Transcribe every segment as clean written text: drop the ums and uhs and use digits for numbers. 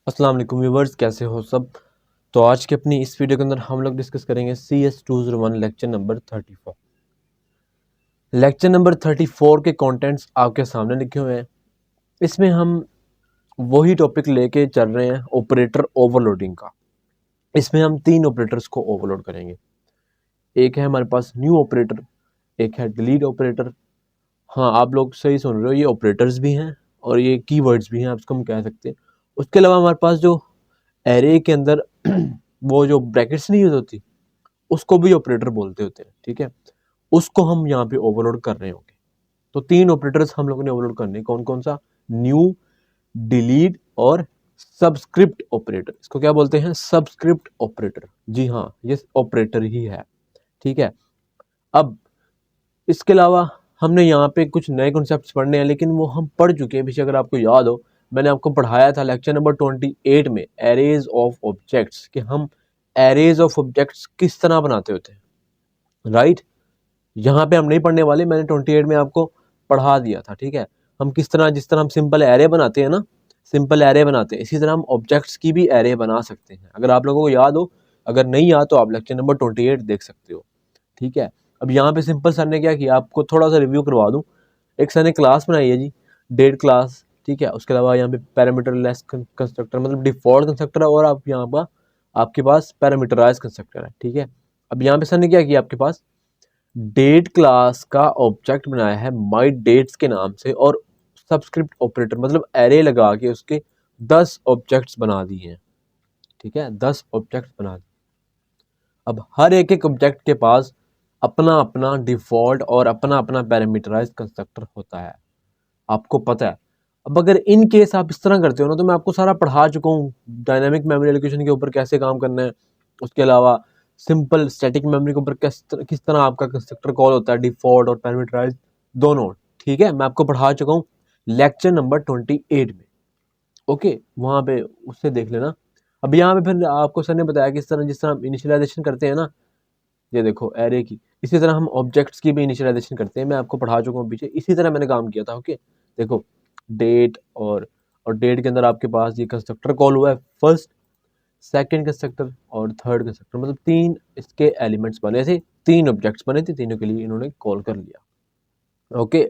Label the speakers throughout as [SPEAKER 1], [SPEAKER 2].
[SPEAKER 1] अस्सलाम वालेकुम व्यूवर्स, कैसे हो सब। तो आज की अपनी इस वीडियो के अंदर हम लोग डिस्कस करेंगे CS201 lecture number 34। Lecture number 34 के कंटेंट्स आपके सामने लिखे हुए हैं। इसमें हम वही टॉपिक लेके चल रहे हैं, ऑपरेटर ओवरलोडिंग का। इसमें हम 3 ऑपरेटर्स को ओवरलोड करेंगे। एक है हमारे पास न्यू ऑपरेटर, एक है डिलीट ऑपरेटर। हाँ, आप लोग सही सुन रहे हो, ये ऑपरेटर्स भी हैं और ये कीवर्ड्स भी हैं, आप इसको हम कह सकते हैं। उसके अलावा हमारे पास जो एरे के अंदर वो जो ब्रैकेट्स नहीं यूज होती, उसको भी ऑपरेटर बोलते होते हैं, ठीक है। उसको हम यहाँ पे ओवरलोड कर रहे होंगे। तो 3 ऑपरेटर्स हम लोगों ने ओवरलोड करने, कौन कौन सा? न्यू, डिलीट और सबस्क्रिप्ट ऑपरेटर। इसको क्या बोलते हैं? Subscript operator. जी हाँ, ये ऑपरेटर ही है, ठीक है। अब इसके अलावा हमने यहाँ पे कुछ नए कॉन्सेप्ट्स पढ़ने हैं, लेकिन वो हम पढ़ चुके हैं पीछे। अगर आपको याद हो, मैंने आपको पढ़ाया था लेक्चर नंबर 28 में एरेज ऑफ ऑब्जेक्ट्स, कि हम एरेज ऑफ ऑब्जेक्ट्स किस तरह बनाते होते हैं, राइट। यहाँ पे हम नहीं पढ़ने वाले, मैंने 28 में आपको पढ़ा दिया था, ठीक है। हम किस तरह, जिस तरह हम सिंपल एरे बनाते हैं ना, सिंपल एरे बनाते हैं, इसी तरह हम ऑब्जेक्ट्स की भी एरे बना सकते हैं। अगर आप लोगों को याद हो, अगर नहीं याद तो आप लेक्चर नंबर 28 देख सकते हो, ठीक है। अब यहाँ पे सिंपल सर ने क्या किया, आपको थोड़ा सा रिव्यू करवा दूं। एक सर ने क्लास बनाई है जी, डेट क्लास, ठीक है। उसके अलावा यहाँ पे पैरामीटर लेस कंस्ट्रक्टर, मतलब डिफॉल्ट कंस्ट्रक्टर है, और आप यहाँ पर आपके पास पैरामीटराइज कंस्ट्रक्टर है, ठीक है। अब यहाँ पे सर ने क्या किया, आपके पास डेट क्लास का ऑब्जेक्ट बनाया है माई डेट्स के नाम से, और सबस्क्रिप्ट ऑपरेटर मतलब एरे लगा के उसके 10 ऑब्जेक्ट्स बना दिए हैं, ठीक है। 10 ऑब्जेक्ट्स बना दिए। अब हर एक एक ऑब्जेक्ट के पास अपना अपना डिफॉल्ट और अपना अपना पैरामीटराइज कंस्ट्रक्टर होता है, आपको पता है। अब अगर इन केस आप इस तरह करते हो ना, तो मैं आपको सारा पढ़ा चुका हूँ, डायनामिक मेमोरी एलोकेशन के ऊपर कैसे काम करना है। उसके अलावा सिंपल स्टैटिक मेमोरी के ऊपर किस तरह आपका कंस्ट्रक्टर कॉल होता है, डिफॉल्ट और पैरामीटराइज दोनों, ठीक है। मैं आपको पढ़ा चुका हूँ लेक्चर नंबर 28 में, ओके, वहां पे उससे देख लेना। अब यहाँ पे फिर आपको सर ने बताया कि इस तरह, जिस तरह हम इनिशियलाइजेशन करते हैं ना, ये देखो एरे की, इसी तरह हम ऑब्जेक्ट्स की भी इनिशियलाइजेशन करते हैं। मैं आपको पढ़ा चुका हूँ पीछे, इसी तरह मैंने काम किया था, ओके। देखो डेट और डेट के अंदर आपके पास ये कंस्ट्रक्टर कॉल हुआ है, फर्स्ट, सेकंड कंस्ट्रक्टर और थर्ड कंस्ट्रक्टर, मतलब 3 इसके एलिमेंट्स बने थे, 3 ऑब्जेक्ट्स बने थे, तीनों के लिए इन्होंने कॉल कर लिया, ओके।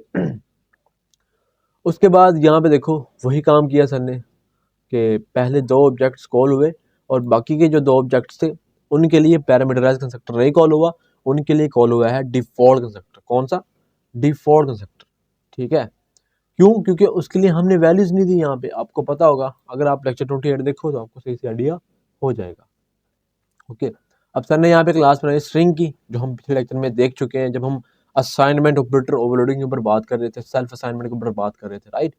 [SPEAKER 1] उसके बाद यहाँ पे देखो वही काम किया सर ने, कि पहले 2 ऑब्जेक्ट्स कॉल हुए, और बाकी के जो 2 ऑब्जेक्ट्स थे उनके लिए पैरामीटराइज कंस्ट्रक्टर नहीं कॉल हुआ, उनके लिए कॉल हुआ है डिफॉल्ट कंस्ट्रक्टर। कौन सा? डिफॉल्ट कंस्ट्रक्टर, ठीक है। क्यों? क्योंकि उसके लिए हमने वैल्यूज नहीं दी। यहाँ पे आपको पता होगा, अगर आप लेक्चर 28 देखो तो आपको सही से आइडिया हो जाएगा, ओके। अब सर ने यहाँ पे क्लास बनाई स्ट्रिंग की, जो हम पिछले लेक्चर में देख चुके हैं, जब हम असाइनमेंट ऑपरेटर ओवरलोडिंग के ऊपर बात कर रहे थे, सेल्फ असाइनमेंट के ऊपर बात कर रहे थे, राइट।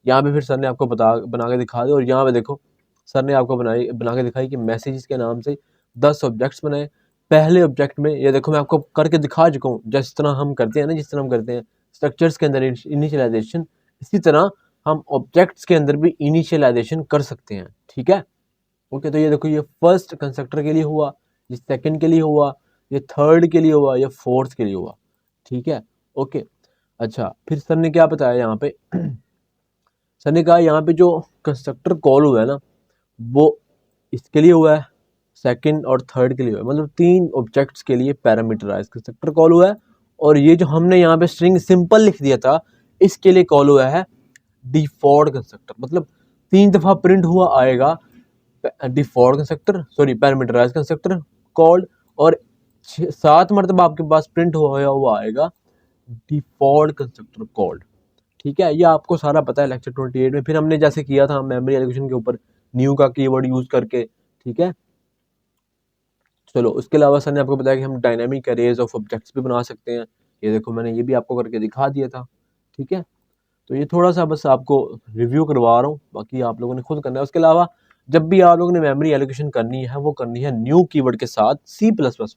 [SPEAKER 1] यहाँ पे फिर सर ने आपको बना के दिखा दिया, और यहाँ पे देखो सर ने आपको बना के दिखाई कि मैसेजेस के नाम से 10 ऑब्जेक्ट्स बनाए। पहले ऑब्जेक्ट में ये देखो, मैं आपको करके दिखा चुका हूँ, जिस तरह हम करते हैं ना, जिस तरह हम करते हैं स्ट्रक्चर्स के अंदर इनिशियलाइजेशन, इसी तरह हम ऑब्जेक्ट्स के अंदर भी इनिशियलाइजेशन कर सकते हैं, ठीक है, ओके। तो ये देखो, ये फर्स्ट कंस्ट्रक्टर के लिए हुआ, ये सेकंड के लिए हुआ, ये थर्ड के लिए हुआ, ये फोर्थ के लिए हुआ, ठीक है, ओके। अच्छा, फिर सर ने क्या बताया यहाँ पे सर ने कहा यहाँ पे जो कंस्ट्रक्टर कॉल हुआ है ना, वो इसके लिए हुआ है, सेकंड और थर्ड के लिए हुआ है, मतलब 3 ऑब्जेक्ट्स के लिए पैरामीटराइज कंस्ट्रक्टर कॉल हुआ है। और ये जो हमने यहाँ पे स्ट्रिंग सिंपल लिख दिया था, इसके लिए कॉल हुआ है डिफॉल्ट कंस्ट्रक्टर, मतलब 3 दफा प्रिंट हुआ आएगा default constructor, sorry parameterise constructor called, और 7 मरतबा आपके पास प्रिंट हुआ आएगा डिफॉल्ट कंस्ट्रक्टर कॉल्ड, ठीक है। ये आपको सारा पता है लेक्चर 28 में। फिर हमने जैसे किया था मेमोरी एलोकेशन के ऊपर न्यू का कीवर्ड यूज करके, ठीक है। चलो, उसके अलावा सर ने आपको बताया कि हम डायनामिक अरेज ऑफ ऑब्जेक्ट्स भी बना सकते हैं। ये देखो, मैंने ये भी आपको करके दिखा दिया था, ठीक है। तो ये थोड़ा सा बस आपको रिव्यू करवा रहा हूँ, बाकी आप लोगों ने खुद करना है। उसके अलावा जब भी आप लोगों ने मेमोरी एलोकेशन करनी है, वो करनी है न्यू कीवर्ड के साथ। C++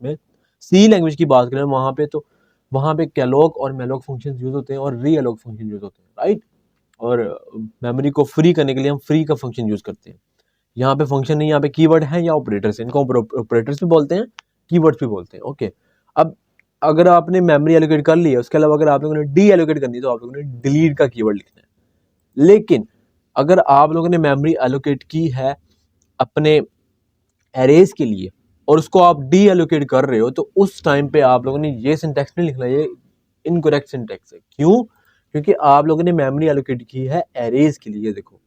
[SPEAKER 1] में, सी लैंग्वेज की बात करें वहाँ पे, तो वहाँ पे कैलॉग और मेलॉग फंक्शन यूज होते हैं, और रीअलोग फंक्शन यूज होते हैं, राइट। और मेमोरी को फ्री करने के लिए हम फ्री का फंक्शन यूज करते हैं। यहाँ पे फंक्शन नहीं, यहाँ पे कीवर्ड है या ऑपरेटर्स है, इनको ऑपरेटर्स भी बोलते हैं, कीवर्ड्स भी बोलते हैं, ओके। अब अगर आपने मेमोरी एलोकेट कर ली है, उसके अलावा अगर आप लोगों ने डी एलोकेट करनी है, तो आप लोगों ने डिलीट का कीवर्ड लिखना है। लेकिन अगर आप लोगों ने मेमोरी एलोकेट की है अपने एरेज के लिए और उसको आप डी एलोकेट कर रहे हो, तो उस टाइम पे आप लोगों ने ये सिंटैक्स नहीं लिखना, ये इनकरेक्ट सिंटैक्स है। क्यों? क्योंकि आप लोगों ने मेमोरी एलोकेट की है एरेज के लिए। देखो,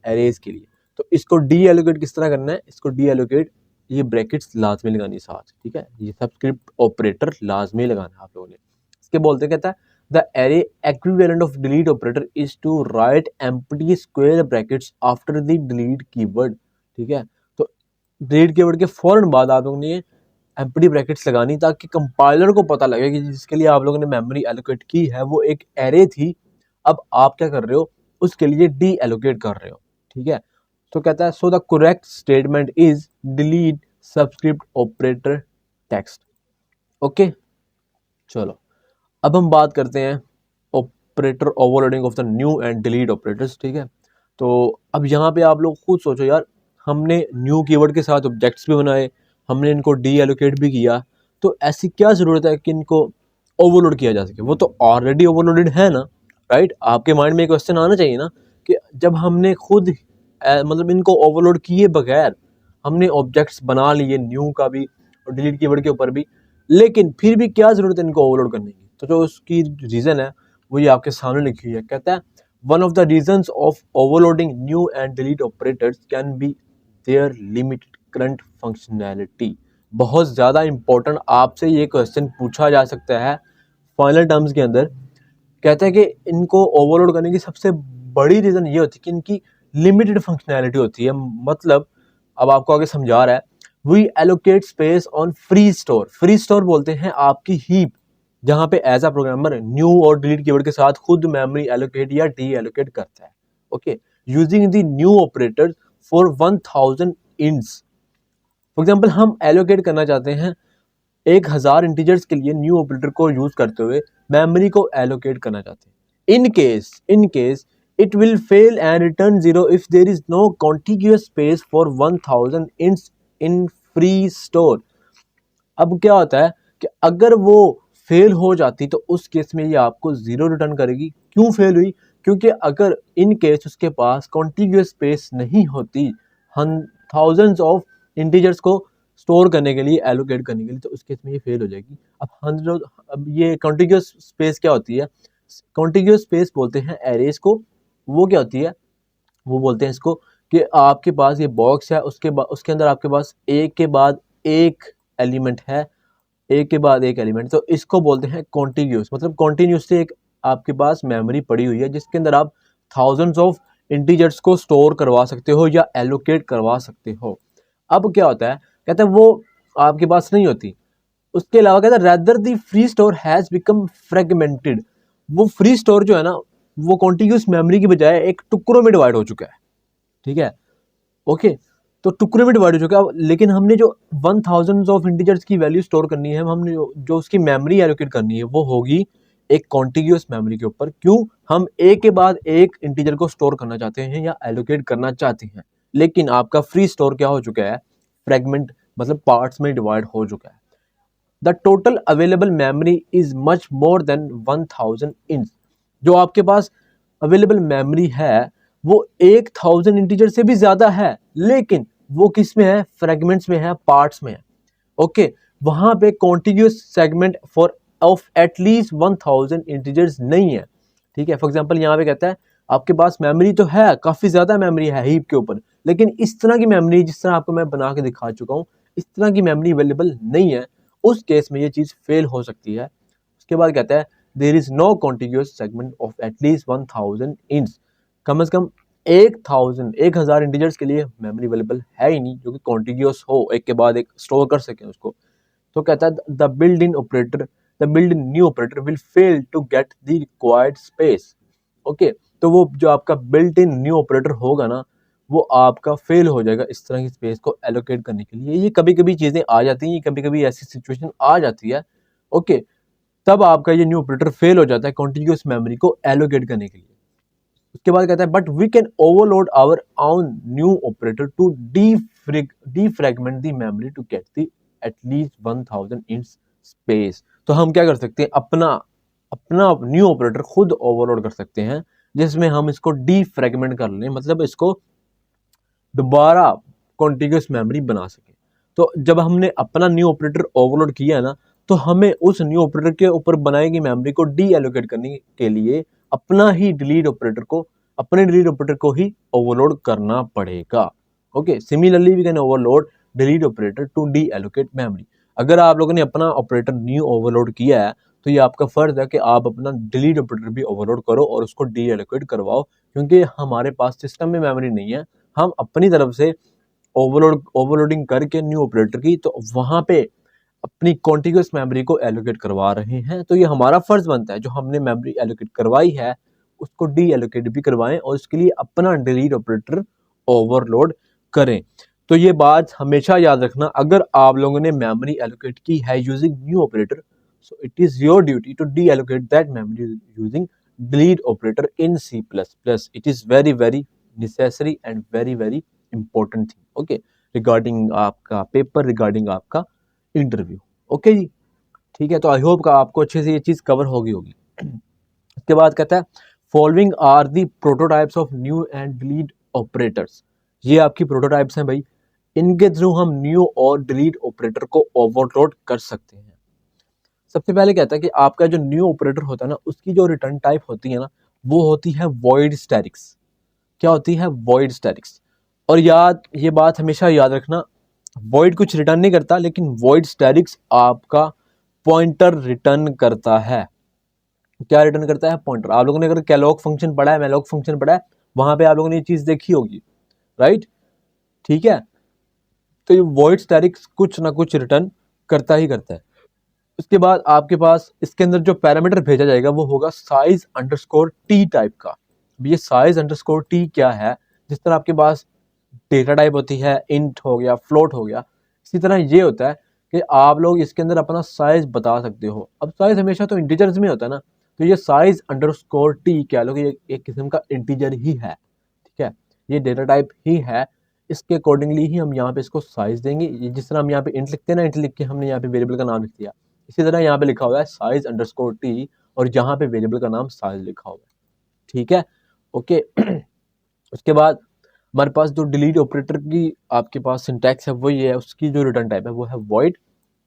[SPEAKER 1] एरेज के लिए, तो इसको डी एलोकेट किस तरह करना है? इसको डी एलोकेट, ये ब्रैकेट्स लाजमी लगानी साथ, ठीक है, ये सबस्क्रिप्ट ऑपरेटर लाजमी लगाना है आप लोगों ने। इसके बोलते कहता है the array equivalent of delete operator is to write empty square brackets after the delete keyword, ठीक है। तो डिलीट कीवर्ड के फौरन बाद आप लोगों ने एम्प्टी ब्रैकेट्स लगानी, ताकि कंपाइलर को पता लगे कि जिसके लिए आप लोगों ने मेमोरी एलोकेट की है वो एक एरे थी, अब आप क्या कर रहे हो, उसके लिए डी एलोकेट कर रहे हो, ठीक है। तो कहता है so the correct statement is delete subscript operator text. Okay, चलो अब हम बात करते हैं operator overloading of the new and delete operators, ठीक है। तो अब यहाँ पे आप लोग खुद सोचो यार, हमने न्यू कीवर्ड के साथ ऑब्जेक्ट्स भी बनाए, हमने इनको डी एलोकेट भी किया, तो ऐसी क्या ज़रूरत है कि इनको ओवरलोड किया जा सके? वो तो ऑलरेडी ओवरलोडेड है ना, राइट। आपके माइंड में एक क्वेश्चन आना चाहिए ना कि जब हमने खुद मतलब इनको ओवरलोड किए बगैर हमने ऑब्जेक्ट्स बना लिए न्यू का भी और डिलीट कीवर्ड के ऊपर भी, लेकिन फिर भी क्या ज़रूरत है इनको ओवरलोड करने की? तो जो उसकी रीज़न है वो ये आपके सामने लिखी हुई है। कहता है one of the reasons of overloading new and delete operators can be their limited current functionality. बहुत ज़्यादा इंपॉर्टेंट आपसे ये क्वेश्चन पूछा जा सकता है फाइनल टर्म्स के अंदर। कहता है कि इनको ओवरलोड करने की सबसे बड़ी रीज़न ये होती है कि इनकी लिमिटेड फंक्शनैलिटी होती है। मतलब अब आपको आगे समझा रहा है, we allocate space on free store. Free store बोलते हैं आपकी हीप, जहाँ पे एज अ प्रोग्रामर न्यू और डिलीट कीवर्ड के साथ खुद मेमोरी एलोकेट या डी एलोकेट करता है। Okay, using the new operator for 1000 ints. For example हम एलोकेट करना चाहते हैं 1000 इंटीजर्स के लिए न्यू ऑपरेटर को यूज करते हुए मेमोरी को एलोकेट करना चाहते हैं। In case it will fail and return 0 if there is no contiguous space for 1000 ints in free store। अब क्या होता है कि अगर वो फेल हो जाती तो उस केस में ये आपको 0 रिटर्न करेगी। क्यों फेल हुई? क्योंकि अगर इन केस उसके पास कॉन्टिग्यूअस स्पेस नहीं होती थाउजेंड्स ऑफ इंटीजर्स को स्टोर करने के लिए, एलोकेट करने के लिए, तो उस केस में ये फेल हो जाएगी। अब ये कॉन्टिग्यूअस स्पेस क्या होती है? कॉन्टिग्यूअस स्पेस बोलते हैं एरेज को। वो क्या होती है? वो बोलते हैं इसको कि आपके पास ये बॉक्स है, उसके अंदर आपके पास एक के बाद एक एलिमेंट है, एक के बाद एक एलिमेंट, तो इसको बोलते हैं कॉन्टिग्यूस। मतलब कॉन्टिन्यूसली एक आपके पास मेमोरी पड़ी हुई है जिसके अंदर आप थाउजेंड्स ऑफ इंटीजर्स को स्टोर करवा सकते हो या एलोकेट करवा सकते हो। अब क्या होता है? कहता है वो आपके पास नहीं होती। उसके अलावा कहता है rather the free store has become fragmented. वो फ्री स्टोर जो है ना, वो कॉन्टिग्यूस मेमोरी की बजाय एक टुकड़ों में डिवाइड हो चुका है, ठीक है। ओके, तो टुकड़े में डिवाइड हो चुका है, लेकिन हमने जो 1000 ऑफ इंटीजर्स की वैल्यू स्टोर करनी है, हमने जो उसकी मेमोरी एलोकेट करनी है वो होगी एक कॉन्टिग्यूअस मेमोरी के ऊपर। क्यों? हम एक के बाद एक इंटीजर को स्टोर करना चाहते हैं या एलोकेट करना चाहते हैं, लेकिन आपका फ्री स्टोर क्या हो चुका है? फ्रेगमेंट, मतलब पार्ट्स में डिवाइड हो चुका है। The total available memory is much more than 1000 inch. जो आपके पास अवेलेबल मेमोरी है वो 1000 इंटीजर से भी ज्यादा है, लेकिन वो किस में है? फ्रेगमेंट्स में है, पार्ट्स में है। ओके, वहां पे contiguous segment for of at least 1000 integers नहीं है, ठीक है। फॉर एग्जांपल यहाँ पे कहता है आपके पास मेमोरी तो है, काफी ज्यादा मेमोरी है हीप के ऊपर, लेकिन इस तरह की मेमोरी जिस तरह आपको मैं बना के दिखा चुका हूँ, इस तरह की मेमोरी अवेलेबल नहीं है। उस केस में ये चीज फेल हो सकती है। उसके बाद कहता है there is no contiguous segment of at least 1000 ints. कम से कम 1000 इंटीजर्स के लिए मेमोरी अवेलेबल है ही नहीं जो कि कॉन्टिग्यूअस हो, एक के बाद एक स्टोर कर सके उसको। तो कहता है the build in new operator will fail to get the required space. Okay, तो वो जो आपका बिल्ट इन न्यू ऑपरेटर होगा ना, वो आपका फेल हो जाएगा इस तरह की स्पेस को एलोकेट करने के लिए। ये कभी कभी चीजें आ जाती हैं, कभी कभी ऐसी सिचुएशन आ जाती है। ओके, तब आपका ये न्यू ऑपरेटर फेल हो जाता है कॉन्टिग्यूअस मेमोरी को एलोकेट करने के लिए। उसके बाद कहता है but we can overload our own new operator to defragment the memory to get the at least 1000 ints space. तो हम क्या कर सकते हैं? अपना न्यू ऑपरेटर खुद ओवरलोड कर सकते हैं, जिसमें हम इसको डीफ्रेगमेंट कर लें, मतलब इसको दोबारा कॉन्टिग्यूस मेमोरी बना सके। तो जब हमने अपना न्यू ऑपरेटर ओवरलोड किया है ना, तो हमें उस न्यू ऑपरेटर के ऊपर बनाई गई मेमोरी को डी एलोकेट करने के लिए अपने डिलीट ऑपरेटर को ही ओवरलोड करना पड़ेगा। Okay, similarly we can overload delete operator to deallocate memory. अगर आप लोगों ने अपना ऑपरेटर न्यू ओवरलोड किया है तो ये आपका फर्ज है कि आप अपना डिलीट ऑपरेटर भी ओवरलोड करो और उसको डी एलोकेट करवाओ, क्योंकि हमारे पास सिस्टम में मेमोरी नहीं है। हम अपनी तरफ से ओवरलोडिंग करके न्यू ऑपरेटर की, तो वहां पे अपनी कॉन्टिग्यूस मेमोरी को एलोकेट करवा रहे हैं। तो ये हमारा फर्ज बनता है, जो हमने मेमोरी एलोकेट करवाई है उसको डी एलोकेट भी करवाएं और उसके लिए अपना डिलीट ऑपरेटर ओवरलोड करें। तो ये बात हमेशा याद रखना, अगर आप लोगों ने मेमोरी एलोकेट की है using new operator, so it is your duty to deallocate that memory using delete operator in C++. It is very very necessary and very very important thing, okay, regarding आपका paper, regarding आपका interview. Okay जी, ठीक है। तो I hope का आपको अच्छे से ये चीज़ कवर होगी। इसके बाद कहता है following are the prototypes of new and delete operators. ये आपकी प्रोटोटाइप्स हैं भाई, इनके थ्रू हम न्यू और डिलीट ऑपरेटर को ओवरलोड कर सकते हैं। सबसे पहले कहता है कि आपका जो न्यू ऑपरेटर होता है ना, उसकी जो रिटर्न टाइप होती है ना, वो होती है वॉइड स्टैटिक्स। क्या होती है? Void statics. और ये बात हमेशा याद रखना, वॉइड कुछ रिटर्न नहीं करता, लेकिन वॉइड स्टैटिक्स आपका पॉइंटर रिटर्न करता है। क्या रिटर्न करता है? पॉइंटर। आप लोगों ने अगर कैलॉग फंक्शन पढ़ा है, मैलॉग फंक्शन पढ़ा है, वहां पे आप लोगों ने ये चीज देखी होगी, राइट? ठीक है, तो ये वॉइड स्टैटिक्स कुछ ना कुछ रिटर्न करता ही करता है। उसके बाद आपके पास इसके अंदर जो पैरामीटर भेजा जाएगा वो होगा साइज अंडरस्कोर टी टाइप का। ये साइज अंडरस्कोर टी क्या है? जिस तरह आपके पास डेटा टाइप होती है, इंट हो गया, फ्लोट हो गया, इसी तरह ये होता है कि आप लोग इसके अंदर अपना साइज बता सकते हो। अब साइज हमेशा तो इंटीजर्स में होता है ना, तो ये साइज अंडरस्कोर टी कह लो कि ये एक किस्म का इंटीजर ही है, ठीक है, ये डेटा टाइप ही है। इसके अकॉर्डिंगली ही हम यहाँ पे इसको साइज देंगे। जिस तरह हम यहाँ पे इंट लिखते हैं ना, इंट लिख के हमने यहाँ पे वेरिएबल का नाम लिख दिया, इसी तरह यहाँ पे लिखा हुआ है साइज अंडरस्कोर टी और यहाँ पे वेरिएबल का नाम साइज लिखा हुआ है, ठीक है, ओके। उसके बाद हमारे पास जो डिलीट ऑपरेटर की आपके पास सिंटैक्स है वो ये है, उसकी जो रिटर्न टाइप है वो है वॉइड,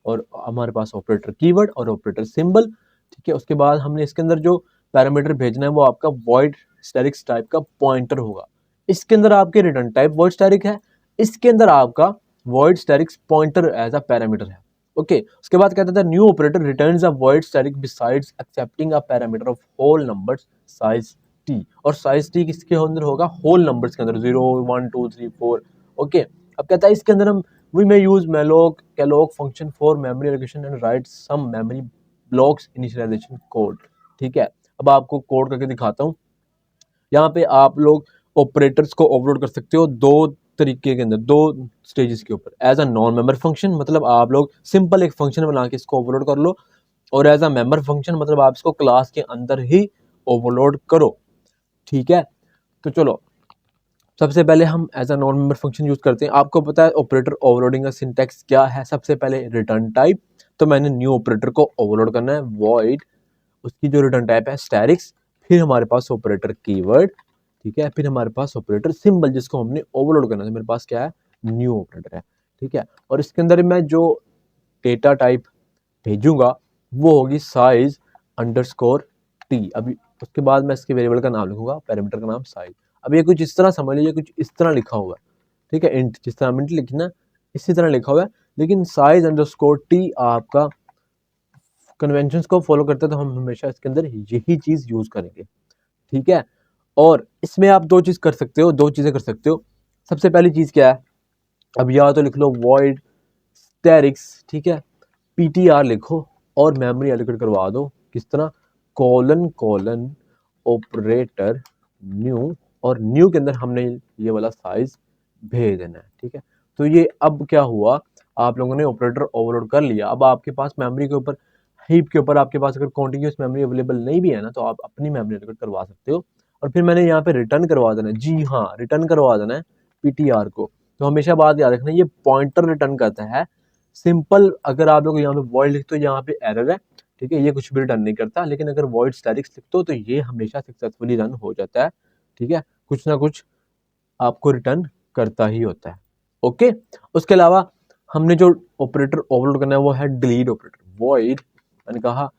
[SPEAKER 1] और हमारे पास ऑपरेटर कीवर्ड और ऑपरेटर सिंबल, ठीक है। उसके बाद हमने इसके अंदर जो पैरामीटर भेजना है वो आपका वॉइड स्टैटिक्स टाइप का पॉइंटर होगा। इसके अंदर आपके रिटर्न टाइप वॉइड स्टैटिक है, इसके अंदर आपका void statics pointer as a parameter है, ओके। उसके बाद कहता था new operator returns a void static besides accepting a parameter of whole numbers size T, और साइज टी किसके अंदर होगा? होल नंबर्स के अंदर, 0 1 2 3 4, ओके। अब कहता है इसके अंदर हम we may use malloc calloc function for memory allocation and write some memory blocks initialization code, ठीक है। अब आपको कोड करके दिखाता हूँ। यहाँ पे आप लोग ऑपरेटर्स को ओवरलोड कर सकते हो दो तरीके के अंदर, दो स्टेजेस के ऊपर। As a non member function, मतलब आप लोग सिंपल एक फंक्शन बना के इसको ओवरलोड कर लो, और एज अ मेंबर फंक्शन मतलब आप इसको क्लास के अंदर ही ओवरलोड करो, ठीक है। तो चलो सबसे पहले हम as a non member function use करते हैं। आपको पता है ऑपरेटर ओवरलोडिंग का सिंटैक्स क्या है? सबसे पहले रिटर्न टाइप, तो मैंने न्यू ऑपरेटर को ओवरलोड करना है, वॉइड, उसकी जो रिटर्न टाइप है स्टैटिक्स, फिर हमारे पास ऑपरेटर कीवर्ड, ठीक है, फिर हमारे पास ऑपरेटर सिंबल जिसको हमने ओवरलोड करना है, मेरे पास क्या है? न्यू ऑपरेटर है, ठीक है। और इसके अंदर मैं जो डेटा टाइप भेजूंगा वो होगी साइज अंडरस्कोर टी। अभी उसके बाद मैं इसके वेरिएबल का नाम लिखूंगा, पैरामीटर का नाम साइज। अब ये कुछ इस तरह समझ लीजिए, कुछ इस तरह लिखा हुआ है, ठीक है, इंट, जिस तरह इंट लिखना इसी तरह लिखा हुआ है, लेकिन साइज अंडरस्कोर टी आपका कन्वेंशंस को फॉलो करते हैं, तो हम हमेशा इसके अंदर यही चीज यूज करेंगे, ठीक है। और इसमें आप दो चीज कर सकते हो, दो चीजें कर सकते हो। सबसे पहली चीज क्या है? अब या तो लिख लो वॉइड स्टैटिक्स, ठीक है, पीटीआर लिखो और मेमोरी एलोकेट करवा दो। किस तरह? कोलन कोलन ऑपरेटर न्यू, और न्यू के अंदर हमने ये वाला साइज भेज देना है, ठीक है। तो ये अब क्या हुआ, आप लोगों ने ऑपरेटर ओवरलोड कर लिया। अब आपके पास मेमोरी के ऊपर, हीप के ऊपर आपके पास अगर कॉन्टिन्यूस मेमोरी अवेलेबल नहीं भी है ना, तो आप अपनी मेमोरी एलोकेट करवा सकते हो। और फिर मैंने यहाँ पे रिटर्न करवा देना है, जी हाँ, रिटर्न करवा देना है पीटीआर को। तो हमेशा बात याद रखना, ये पॉइंटर रिटर्न करता है। सिंपल अगर आप लोग यहाँ पे वॉइड लिखते हो, यहाँ पे एरर है, ठीक है, ये कुछ भी रिटर्न नहीं करता, लेकिन अगर void static लिख दो तो ये हमेशा सक्सेसफुली रन हो जाता है, ठीक है, कुछ ना कुछ आपको रिटर्न करता ही होता है। ओके, उसके अलावा हमने जो ऑपरेटर ओवरलोड करना है वो है डिलीट ऑपरेटर, void मैंने कहा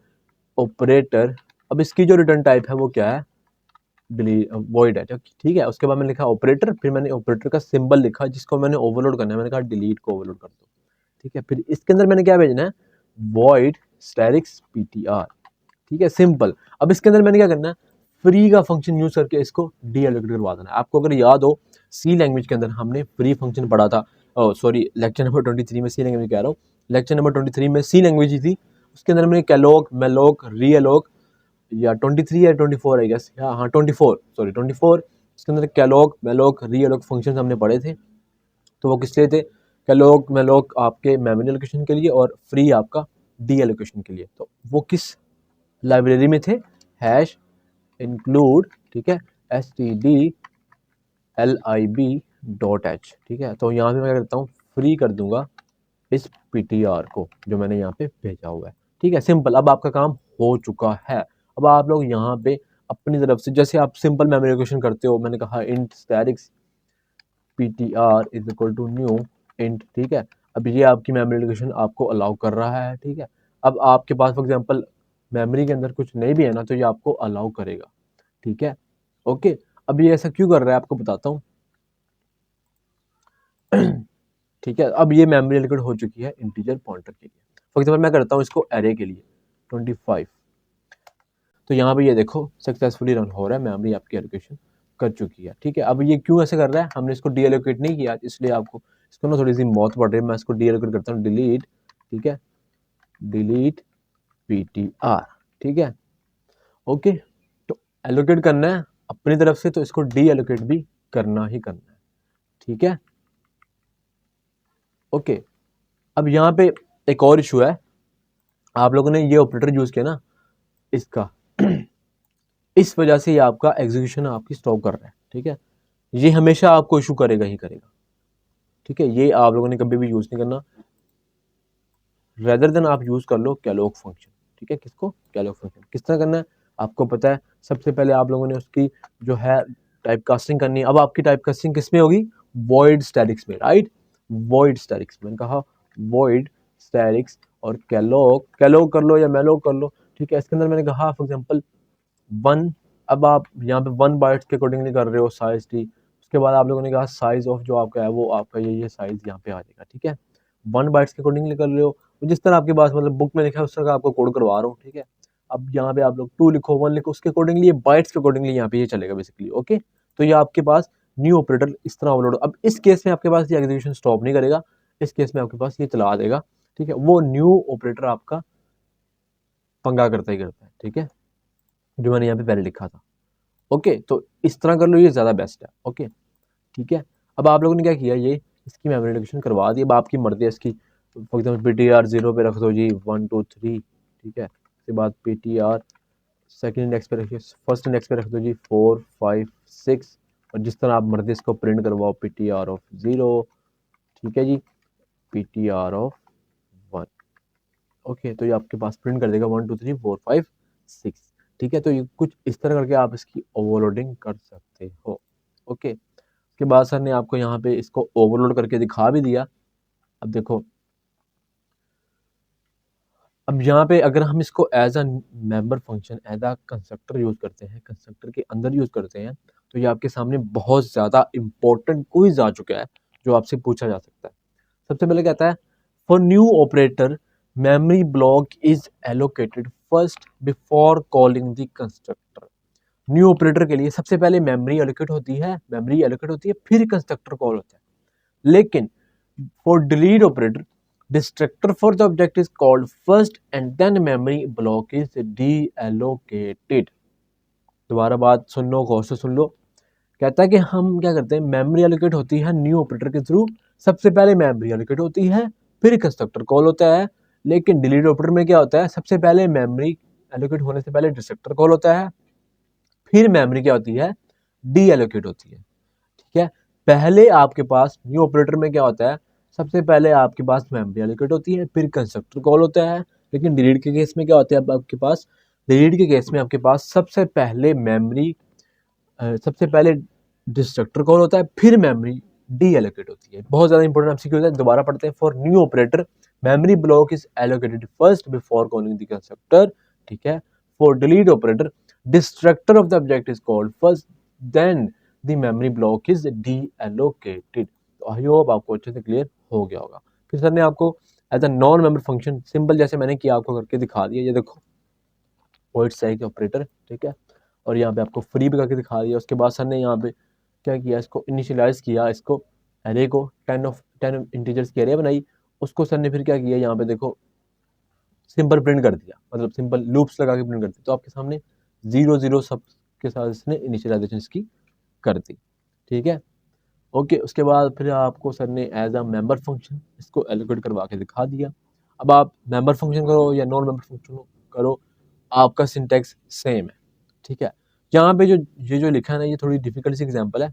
[SPEAKER 1] ऑपरेटर। अब इसकी जो रिटर्न टाइप है वो क्या है, डिलीट वॉइड है, ठीक है। उसके बाद मैंने लिखा ऑपरेटर, फिर मैंने ऑपरेटर का सिंबल लिखा जिसको मैंने ओवरलोड करना है, मैंने कहा डिलीट को ओवरलोड कर दो, ठीक है। फिर इसके अंदर मैंने क्या भेजना है, वॉइड स्टैटिक्स ptr, ठीक है, सिंपल। अब इसके अंदर मैंने क्या करना है, फ्री का फंक्शन यूज करके इसको डीएलोकेट करवा देना है। आपको अगर याद हो सी लैंग्वेज के अंदर हमने फ्री फंक्शन पढ़ा था, सॉरी लेक्चर नंबर 23 में, सी लैंग्वेज कह रहा हूँ, लेक्चर नंबर 23 में सी लैंग्वेज ही थी, उसके अंदर मैंने कैलोक, मेलोक, रीएलोक, या 23 या 24 आई गेस, हाँ 24, सॉरी 24, इसके अंदर कैलोक, मेलोक, रीएलोक फंक्शन हमने पढ़े थे। तो वो किस लिए थे, कैलोक मेलोक आपके मेमोरी एलोकेशन के लिए और फ्री आपका डी एलोकेशन के लिए। तो वो किस लाइब्रेरी में थे, हैश इंक्लूड, ठीक है, stdlib.h, ठीक है। तो यहाँ पे मैं क्या करता हूँ, फ्री कर दूंगा इस ptr को जो मैंने यहाँ पे भेजा हुआ है, ठीक है, सिंपल। अब आपका काम हो चुका है। अब आप लोग यहाँ पे अपनी तरफ से जैसे आप सिंपल मेमोरी एलोकेशन करते हो, मैंने कहा int statics ptr is equal to new int, ठीक है। अब ये आपकी मेमोरी एलोकेशन आपको अलाउ कर रहा है, ठीक है। अब आपके पास फॉर एग्जांपल मेमोरी के अंदर कुछ नहीं भी है ना, तो ये आपको अलाउ करेगा, ठीक है, ओके। अब ये ऐसा क्यों कर रहा है आपको बताता हूँ, ठीक है। अब ये मेमोरी एलोकेट हो चुकी है इंटीजर पॉइंटर के लिए। फॉर एग्जांपल मैं करता हूँ इसको एरे के लिए 25, तो यहाँ पे ये देखो सक्सेसफुली रन हो रहा है, मेमोरी आपकी एलोकेशन कर चुकी है, ठीक है। अब ये क्यों ऐसे कर रहा है, हमने इसको डी एलोकेट नहीं किया, इसलिए आपको इसको ना थोड़ी सी मौत पड़ रही है। मैं इसको डी एलोकेट करता हूँ, डिलीट, ठीक है, डिलीट ptr, ठीक है, ओके। तो एलोकेट करना है अपनी तरफ से, तो इसको डी एलोकेट भी करना ही करना है, ठीक है, ओके। अब यहाँ पे एक और इशू है, आप लोगों ने ये ऑपरेटर यूज किया ना इसका, इस वजह से ये आपका एग्जीक्यूशन आपकी स्टॉप कर रहा है, ठीक है। ये हमेशा आपको इशू करेगा ही करेगा, ठीक है। ये आप लोगों ने कभी भी यूज नहीं करना, रेदर देन आप यूज कर लो कैलोक फंक्शन, ठीक है। किसको, कैलोक फंक्शन। किस तरह करना है आपको पता है, सबसे पहले आप लोगों ने उसकी जो है टाइप कास्टिंग करनी है। अब आपकी टाइप कास्टिंग किस में होगी, वॉइड स्टैटिक्स में, राइट, वॉइड स्टैटिक्स, मैंने कहा वॉइड स्टैटिक्स, और कैलोक, कैलोक कर लो या मेलोक कर लो, ठीक है। इसके अंदर मैंने कहा फॉर एग्जांपल 1, अब आप यहाँ पे 1 बाइट्स के अकॉर्डिंगली कर रहे हो साइज टी, उसके बाद आप लोगों ने कहा साइज ऑफ जो आपका है वो आपका ये साइज यहाँ पे आ जाएगा, ठीक है। 1 बाइट्स के अकॉर्डिंगली कर रहे हो, जिस तरह आपके पास मतलब बुक में लिखा है उस तरह का आपको कोड करवा रहा हूँ, ठीक है। अब यहाँ पे आप लोग 2 लिखो, 1 लिखो, उसके अकॉर्डिंगली ये बाइट्स के अकॉर्डिंगली यहाँ पे ये चलेगा बेसिकली, ओके। तो ये आपके पास न्यू ऑपरेटर इस तरह ओवरलोड। अब इस केस में आपके पास ये एग्जीक्यूशन स्टॉप नहीं करेगा, इस केस में आपके पास ये चला देगा, ठीक है। वो न्यू ऑपरेटर आपका पंगा करता ही करता है, ठीक है, जो मैंने यहाँ पे पहले लिखा था, ओके। तो इस तरह कर लो, ये ज़्यादा बेस्ट है, ओके, ठीक है। अब आप लोगों ने क्या किया, ये इसकी मेमोरी एलोकेशन करवा दी। अब आपकी मर्जी है इसकी, फॉर एग्जाम्पल ptr 0 पे रख दो जी 1 2 3, ठीक है। उसके बाद ptr सेकंड इंडेक्स पे रखिए, फर्स्ट इंडेक्स पे रख दो जी 4 5 6, और जिस तरह आप मर्जी इसको प्रिंट करवाओ ptr ऑफ 0, ठीक है जी, ptr ऑफ 1, ओके। तो ये आपके पास प्रिंट कर देगा 1 2 3 4 5 6, ठीक है। तो ये कुछ इस तरह करके आप इसकी ओवरलोडिंग कर सकते हो, ओके। उसके बाद सर ने आपको यहाँ पे इसको ओवरलोड करके दिखा भी दिया। अब देखो, अब यहाँ पे अगर हम इसको as a member function, as a constructor use करते हैं, कंस्ट्रक्टर के अंदर यूज करते हैं, तो ये आपके सामने बहुत ज़्यादा इंपॉर्टेंट क्विज आ चुका है जो आपसे पूछा जा सकता है। सबसे पहले कहता है, for new operator memory block is allocated first before calling the constructor. New operator के लिए सबसे पहले मेमोरी एलोकेट होती है, फिर कंस्ट्रक्टर कॉल होता है। लेकिन for delete operator destructor for the object is called first and then memory block is deallocated. दोबारा बात सुन लो, गौर से सुन लो। कहता है कि हम क्या करते हैं, मेमोरी एलोकेट होती है न्यू ऑपरेटर के थ्रू, सबसे पहले मेमोरी एलोकेट होती है, फिर कंस्ट्रक्टर कॉल होता है। लेकिन डिलीट ऑपरेटर में क्या होता है, सबसे पहले मेमोरी एलोकेट होने से पहले डिस्ट्रक्टर कॉल होता है, फिर मेमोरी क्या होती है, डी एलोकेट होती है, ठीक है। पहले आपके पास न्यू ऑपरेटर में क्या होता है, सबसे पहले आपके पास मेमोरी एलोकेट होती है, फिर कंस्ट्रक्टर कॉल होता है, लेकिन डिलीट के केस में क्या होता है, अब आपके पास डिलीट के केस में आपके पास सबसे पहले मेमोरी सबसे पहले डिस्ट्रक्टर कॉल होता है, फिर मेमोरी डी एलोकेट होती है। बहुत ज़्यादा इंपॉर्टेंट एमसीक्यू होता है, दोबारा पढ़ते हैं। For new operator memory block is allocated first before calling the constructor, ठीक है। For delete operator destructor of the object is called first, then the memory block is deallocated. तो I hope आपको अच्छे से clear हो गया होगा। फिर सर ने आपको as a non memory function simple जैसे मैंने किया आपको करके दिखा दिया, ये देखो वॉइड स्टैक ऑपरेटर, ठीक है। और यहाँ पे आपको फ्री भी करके दिखा दिया। उसके बाद सर ने यहाँ पे क्या किया, इसको इनिशियलाइज किया, इसको एरे को 10 इंटीजर्स की एरे बनाई। उसको सर ने फिर क्या किया, यहाँ पे देखो सिंपल प्रिंट कर दिया, मतलब सिंपल लूप्स लगा के प्रिंट कर दिया। तो आपके सामने 0 सब के साथ इसने इनिशियलाइजेशन इसकी कर दी, ठीक है। ओके, उसके बाद फिर आपको सर ने एज अ मेंबर फंक्शन इसको एलोकेट करवा के दिखा दिया। अब आप मेंबर फंक्शन करो या नॉन मेंबर फंक्शन करो, आपका सिंटैक्स सेम है, ठीक है। यहाँ पे ये जो लिखा है ना, ये थोड़ी डिफिकल्ट सी एग्जांपल है।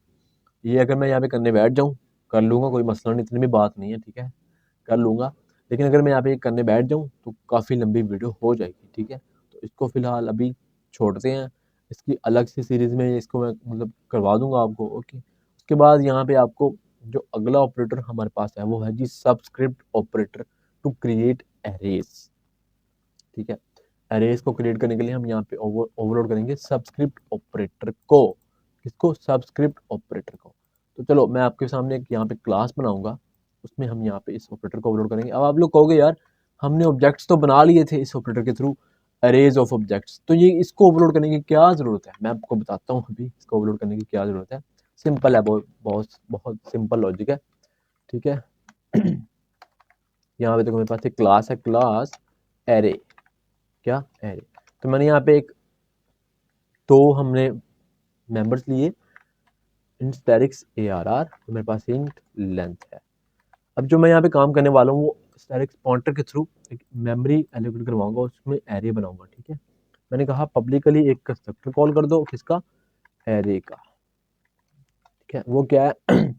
[SPEAKER 1] ये अगर मैं यहाँ पे करने बैठ जाऊँ कर लूँगा, कोई मसला नहीं, इतनी भी बात नहीं है, ठीक है, कर लूँगा। लेकिन अगर मैं यहाँ पे करने बैठ जाऊँ तो काफ़ी लंबी वीडियो हो जाएगी, ठीक है। तो इसको फ़िलहाल अभी छोड़ते हैं, इसकी अलग सी सीरीज़ में इसको मैं मतलब करवा दूँगा आपको, ओके। उसके बाद यहाँ पे आपको जो अगला ऑपरेटर हमारे पास है वो है जी subscript operator to create arrays, ठीक है। एरेज को क्रिएट करने के लिए हम यहाँ पे ओवरलोड करेंगे सबस्क्रिप्ट ऑपरेटर को। किसको? सबस्क्रिप्ट ऑपरेटर को। तो चलो मैं आपके सामने एक यहाँ पे क्लास बनाऊंगा, उसमें हम यहाँ पे इस ऑपरेटर को ओवरलोड करेंगे। अब आप लोग कहोगे यार हमने ऑब्जेक्ट्स तो बना लिए थे इस ऑपरेटर के थ्रू, एरेज ऑफ ऑब्जेक्ट्स, तो ये इसको ओवरलोड करने की क्या जरूरत है? मैं आपको बताता हूँ अभी इसको ओवरलोड करने की क्या जरूरत है। सिंपल है, बहुत बहुत बहुत सिंपल लॉजिक है, ठीक है। यहाँ पे देखो मेरे पास एक क्लास है, क्लास एरे, क्या एरे। तो मैंने यहाँ पे एक तो हमने मेंबर्स लिए इंट स्टैटिक्स ARR, तो मेरे पास इंट लेंथ है। अब जो मैं यहाँ पे काम करने वाला हूँ वो स्टैटिक्स पॉइंटर के थ्रू एक मेमोरी एलोकेट करवाऊंगा, उसमें एरे बनाऊंगा, ठीक है। मैंने कहा पब्लिकली एक कंस्ट्रक्टर कॉल कर दो, किसका? एरे का, ठीक है। वो क्या है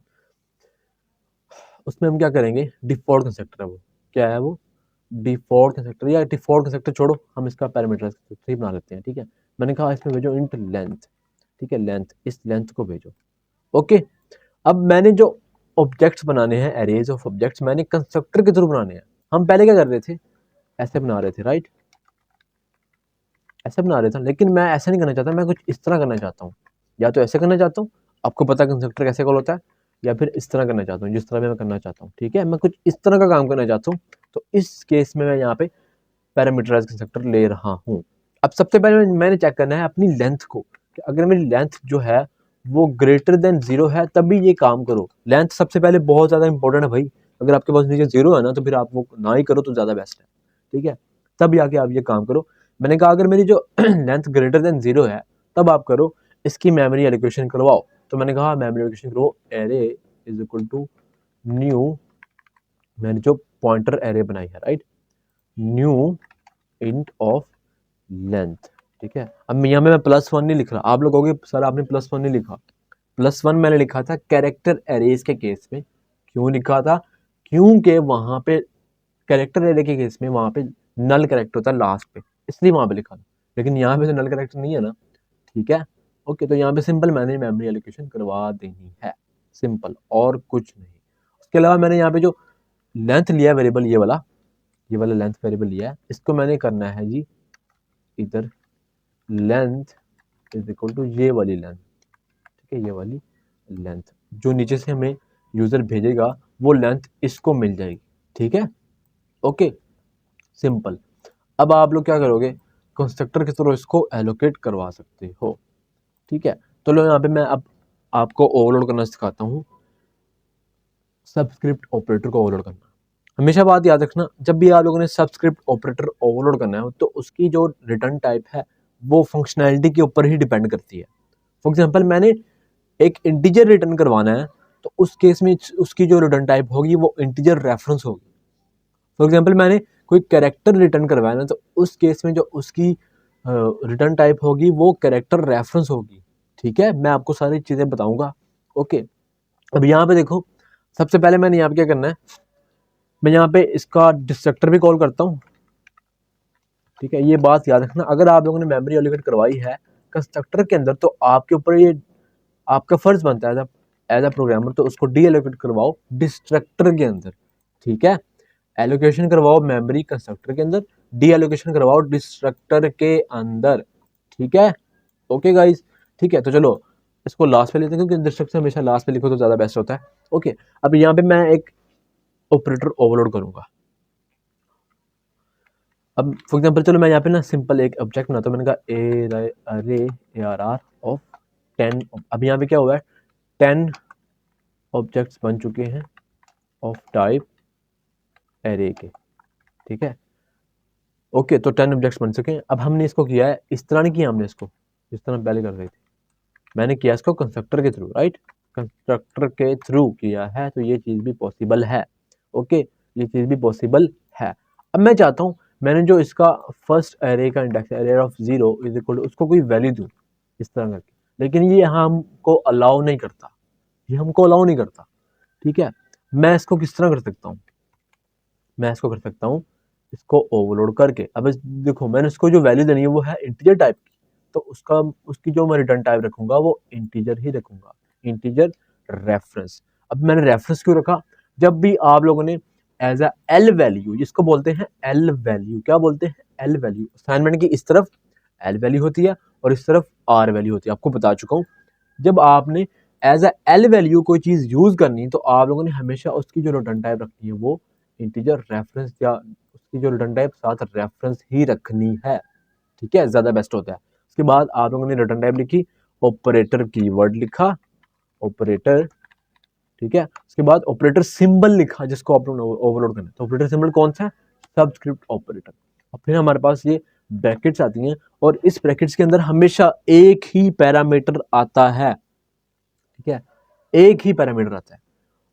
[SPEAKER 1] उसमें हम क्या करेंगे, डिफॉल्ट कंस्ट्रक्टर है वो, क्या है वो? डिफॉल्ट कंस्ट्रक्टर, या डिफॉल्ट कंस्ट्रक्टर छोड़ो, हम इसका पैरामीटर ही बना लेते हैं, ठीक है। मैंने कहा इसमें भेजो इंट लेंथ, ठीक है, लेंथ, इस लेंथ को भेजो, ओके। अब मैंने जो ऑब्जेक्ट्स बनाने हैं, एरेज ऑफ ऑब्जेक्ट्स, मैंने कंस्ट्रक्टर के थ्रू बनाने हैं। हम पहले क्या कर रहे थे, ऐसे बना रहे थे, राइट, ऐसे बना रहे थे। लेकिन मैं ऐसा नहीं करना चाहता, मैं कुछ इस तरह करना चाहता हूँ। या तो ऐसे करना चाहता हूँ, आपको पता है कंस्ट्रक्टर कैसे कॉल होता है, या फिर इस तरह करना चाहता हूँ जिस तरह मैं करना चाहता हूँ, ठीक है। मैं कुछ इस तरह का काम करना चाहता हूँ, तो इस केस में मैं यहाँ पे पैरामीटराइज कंस्ट्रक्टर ले रहा हूँ। अब सबसे पहले मैंने चेक करना है अपनी लेंथ को, कि अगर मेरी लेंथ जो है वो ग्रेटर देन 0 है तभी ये काम करो। लेंथ सबसे पहले बहुत ज़्यादा इंपॉर्टेंट है भाई। अगर आपके पास नीचे 0 है ना तो फिर आप वो ना ही करो तो ज़्यादा बेस्ट है, ठीक है। तब आके आप ये काम करो। मैंने कहा अगर मेरी जो लेंथ ग्रेटर देन 0 है तब आप करो इसकी मेमोरी एलोकेशन करवाओ। तो मैंने कहा मेमोरी एलोकेशन करो array is equal to new, मैंने जो पॉइंटर एरे बनाई है, right, new int of length, ठीक है। अब यहाँ में मैं +1 नहीं लिख रहा, आप लोग कहोगे सर आपने +1 नहीं लिखा। +1 मैंने लिखा था कैरेक्टर एरेज के केस में। क्यों लिखा था? क्योंकि वहां पे कैरेक्टर एरे के केस में वहां पे नल कैरेक्टर होता है लास्ट पे, इसलिए वहां पे लिखा था। लेकिन यहाँ पे तो नल कैरेक्टर नहीं है ना, ठीक है। ओके, तो यहाँ पे सिंपल मैंने मेमोरी एलोकेशन करवा देनी है, सिंपल, और कुछ नहीं। उसके अलावा मैंने यहाँ पे जो लेंथ लिया वेरिएबल, ये वाला लेंथ वेरिएबल लिया है, इसको मैंने करना है जी इधर लेंथ इज इक्वल टू ये वाली लेंथ, ठीक है, ये वाली लेंथ जो नीचे से हमें यूजर भेजेगा वो लेंथ इसको मिल जाएगी, ठीक है। Okay, simple. अब आप लोग क्या करोगे, कंस्ट्रक्टर के थ्रू इसको एलोकेट करवा सकते हो, ठीक है। तो लो यहाँ पे मैं अब आपको ओवरलोड करना सिखाता हूँ, सबस्क्रिप्ट ऑपरेटर को ओवरलोड करना। हमेशा बात याद रखना, जब भी आप लोगों ने सबस्क्रिप्ट ऑपरेटर ओवरलोड करना है तो उसकी जो रिटर्न टाइप है वो फंक्शनैलिटी के ऊपर ही डिपेंड करती है। फॉर एग्जांपल मैंने एक इंटीजर रिटर्न करवाना है तो उस केस में उसकी जो रिटर्न टाइप होगी वो इंटीजर रेफरेंस होगी। फॉर एग्जांपल मैंने कोई कैरेक्टर रिटर्न करवाना है तो उस केस में जो उसकी रिटर्न टाइप होगी वो कैरेक्टर रेफरेंस होगी, ठीक है। मैं आपको सारी चीज़ें बताऊंगा, ओके। अब यहाँ पे देखो, सबसे पहले मैंने यहाँ पे क्या करना है, मैं यहाँ पे इसका डिस्ट्रक्टर भी कॉल करता हूँ, ठीक है, ये बात याद रखना। अगर आप लोगों ने मेमोरी एलोकेट करवाई है कंस्ट्रक्टर के अंदर तो आपके ऊपर ये आपका फर्ज बनता है एज अ प्रोग्रामर, तो उसको डी एलोकेट करवाओ डिस्ट्रक्टर के अंदर। ठीक है, एलोकेशन करवाओ मेमोरी कंस्ट्रक्टर के अंदर, डी एलोकेशन करवाओ डिस्ट्रक्टर के अंदर। ठीक है, ओके गाइस। ठीक है, तो चलो इसको लास्ट पे लेते हैं, क्योंकि डिस्ट्रक्टर हमेशा लास्ट पे लिखो तो ज़्यादा बेस्ट होता है। ओके, अब यहाँ पे मैं एक ऑपरेटर ओवरलोड करूंगा। अब फॉर एग्जांपल चलो मैं यहाँ पे ना सिंपल एक ऑब्जेक्ट बनाता हूँ। मैंने कहा अरे ARR ऑफ 10। अब यहाँ पे क्या हुआ है, 10 ऑब्जेक्ट्स बन चुके हैं ऑफ टाइप एरे के। ठीक है, ओके, तो 10 ऑब्जेक्ट्स बन चुके हैं। अब हमने इसको किया है, इस तरह नहीं किया हमने इसको जिस तरह पहले कर रहे थे, मैंने किया इसको कंस्ट्रक्टर के थ्रू, राइट, कंस्ट्रक्टर के थ्रू किया है, तो ये चीज़ भी पॉसिबल है। ओके, ये चीज़ भी पॉसिबल है। अब मैं चाहता हूँ मैंने जो इसका फर्स्ट एरे का index array of 0 is equal to उसको कोई वैल्यू दूँ इस तरह करके, लेकिन ये हमको अलाउ नहीं करता, ये हमको अलाउ नहीं करता। ठीक है, मैं इसको किस तरह कर सकता हूँ, मैं इसको कर सकता हूँ इसको ओवरलोड करके। अब देखो मैंने इसको जो वैल्यू देनी है वो है इंटीजर टाइप की, तो उसकी जो मैं रिटर्न टाइप रखूंगा वो इंटीजर ही रखूंगा, इंटीजर रेफरेंस। अब मैंने रेफरेंस क्यों रखा, जब भी आप लोगों ने एज अ एल वैल्यू, जिसको बोलते हैं एल वैल्यू, क्या बोलते हैं एल वैल्यू, असाइनमेंट की इस तरफ एल वैल्यू होती है और इस तरफ आर वैल्यू होती है, आपको बता चुका हूँ। जब आपने एज अ एल वैल्यू कोई चीज़ यूज़ करनी तो आप लोगों ने हमेशा उसकी जो रिटर्न टाइप रखनी है वो इंटीजर रेफरेंस, या उसकी जो रिटर्न टाइप साथ रेफरेंस ही रखनी है। ठीक है, ज़्यादा बेस्ट होता है। उसके बाद आप लोगों ने रिटर्न टाइप लिखी, ऑपरेटर कीवर्ड लिखा, ऑपरेटर। ठीक है, उसके बाद ऑपरेटर सिंबल लिखा जिसको आप लोगों ने ओवरलोड करना है, तो ऑपरेटर सिंबल कौन सा है, सबस्क्रिप्ट ऑपरेटर। और फिर हमारे पास ये ब्रैकेट्स आती हैं और इस ब्रैकेट्स के अंदर हमेशा एक ही पैरामीटर आता है। ठीक है, एक ही पैरामीटर आता है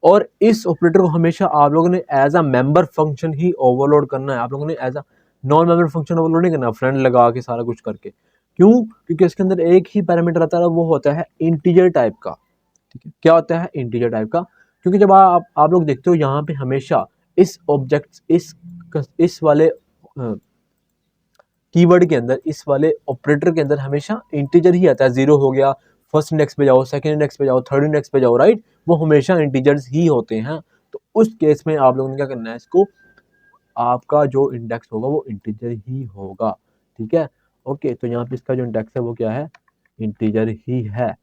[SPEAKER 1] और इस ऑपरेटर को हमेशा आप लोगों ने एज अ मेंबर फंक्शन ही ओवरलोड करना है। आप लोगों ने as a non member function overload नहीं करना, फ्रेंड लगा के सारा कुछ करके। क्यों, क्योंकि इसके अंदर एक ही पैरामीटर आता है, वो होता है इंटीजर टाइप का। ठीक है, क्या होता है इंटीजर टाइप का, क्योंकि जब आप लोग देखते हो यहाँ पे हमेशा इस ऑब्जेक्ट इस वाले कीवर्ड के अंदर, इस वाले ऑपरेटर के अंदर हमेशा इंटीजर ही आता है। 0 हो गया, फर्स्ट इंडेक्स पे जाओ, सेकंड इंडेक्स पे जाओ, थर्ड इंडेक्स पे जाओ, राइट, वो हमेशा इंटीजर्स ही होते हैं। तो उस केस में आप लोगों ने क्या करना है, इसको आपका जो इंडेक्स होगा वो इंटीजर ही होगा। ठीक है, ओके, तो यहाँ पे इसका जो इंडेक्स है वो क्या है, इंटीजर ही है।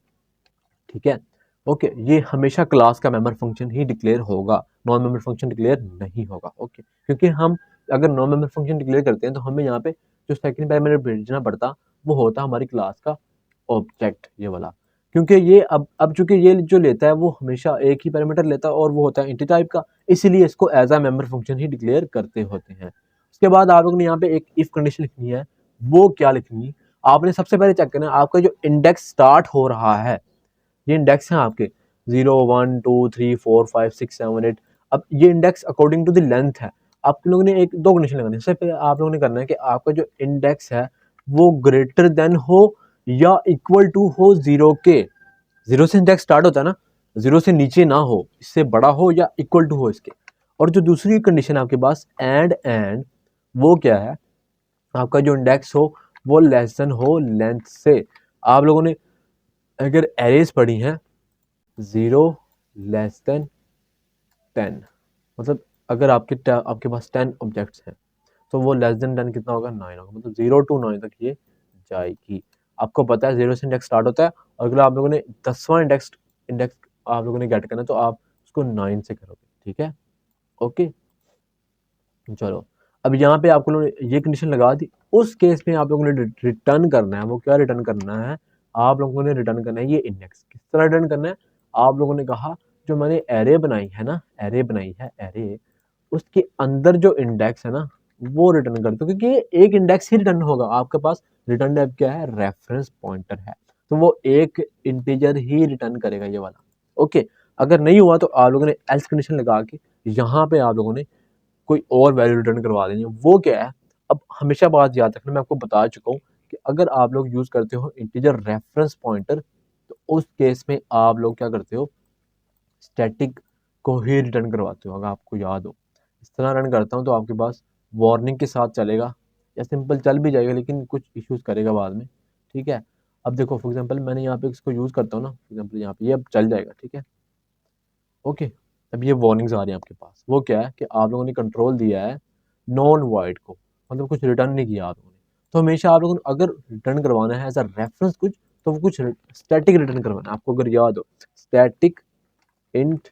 [SPEAKER 1] ठीक है, ओके, ये हमेशा क्लास का मेंबर फंक्शन ही डिक्लेयर होगा, नॉन मेंबर फंक्शन डिक्लेयर नहीं होगा। ओके, क्योंकि हम अगर नॉन मेंबर फंक्शन डिक्लेयर करते हैं तो हमें यहाँ पे जो सेकंड पैरामीटर भेजना पड़ता वो होता हमारी क्लास का ऑब्जेक्ट, ये वाला। क्योंकि ये अब चूंकि ये जो लेता है वो हमेशा एक ही पैरामीटर लेता है और वो होता है इंटी टाइप का, इसीलिए इसको एज अ मेंबर फंक्शन ही डिक्लेयर करते होते हैं। उसके बाद आप लोग ने यहाँ पे एक इफ कंडीशन लिखनी है, वो क्या लिखनी है, आपने सबसे पहले चेक करना है आपका जो इंडेक्स स्टार्ट हो रहा है, ये इंडेक्स हैं आपके 0 1 2 3 4 5 6 7 8। अब ये index according to the length है। आप लोगों ने एक दो कंडीशन लगानी है। सबसे पहले आप लोगों ने करना है कि आपका जो इंडेक्स है वो ग्रेटर देन हो या इक्वल टू हो 0 के। 0 से इंडेक्स स्टार्ट होता है ना, 0 से नीचे ना हो, इससे बड़ा हो या इक्वल टू हो इसके। और जो दूसरी कंडीशन आपके पास एंड वो क्या है, आपका जो इंडेक्स हो वो लेस देन हो लेंथ से। आप लोगों ने अगर एरेज पढ़ी हैं 0 लेस देन 10, मतलब अगर आपके पास 10 ऑब्जेक्ट्स हैं तो वो लेस देन 10 कितना होगा, 9 होगा, मतलब 0 to 9 तक ये जाएगी। आपको पता है 0 से इंडेक्स स्टार्ट होता है और अगर आप लोगों ने 10वां इंडेक्स इंडेक्स आप लोगों ने गेट करना तो आप उसको 9 से करोगे। ठीक है, ओके, चलो अब यहाँ पे आप लोगों ने ये कंडीशन लगा दी। उस केस में आप लोगों ने रिटर्न करना है, वो क्या रिटर्न करना है, आप लोगों ने रिटर्न करना है ये इंडेक्स। किस तरह रिटर्न करना है, आप लोगों ने कहा जो मैंने एरे बनाई है ना, एरे बनाई है एरे, उसके अंदर जो इंडेक्स है ना वो रिटर्न कर दो, क्योंकि एक इंडेक्स ही रिटर्न होगा। आपके पास रिटर्न टाइप क्या है, रेफरेंस पॉइंटर है, तो वो एक इंटीजर ही रिटर्न करेगा ये वाला। ओके, अगर नहीं हुआ तो आप लोगों ने एल्स कंडीशन लगा के यहाँ पे आप लोगों ने कोई और वैल्यू रिटर्न करवा देनी है। वो क्या है, अब हमेशा बात याद रखना, मैं आपको बता चुका हूँ कि अगर आप लोग यूज करते हो इंटीजर रेफरेंस पॉइंटर तो उस केस में आप लोग क्या करते हो, स्टैटिक को ही रिटर्न करवाते हो। अगर आपको याद हो, इस तरह रन करता हूँ तो आपके पास वार्निंग के साथ चलेगा या सिंपल चल भी जाएगा लेकिन कुछ इश्यूज करेगा बाद में, ठीक है। अब देखो फॉर एग्जांपल मैंने यहाँ पे इसको यूज़ करता हूँ ना, फॉर एग्जांपल यहाँ पे ये अब चल जाएगा, ठीक है। ओके, अब ये वार्निंग्स आ रही हैं आपके पास, वो क्या है कि आप लोगों ने कंट्रोल दिया है नॉन वॉइड को, मतलब कुछ रिटर्न नहीं किया आप लोगों ने। तो हमेशा आप लोगों को अगर रिटर्न करवाना है एज अ रेफरेंस कुछ, तो वो कुछ स्टैटिक रिटर्न करवाना है। आपको अगर याद हो स्टैटिक इंट,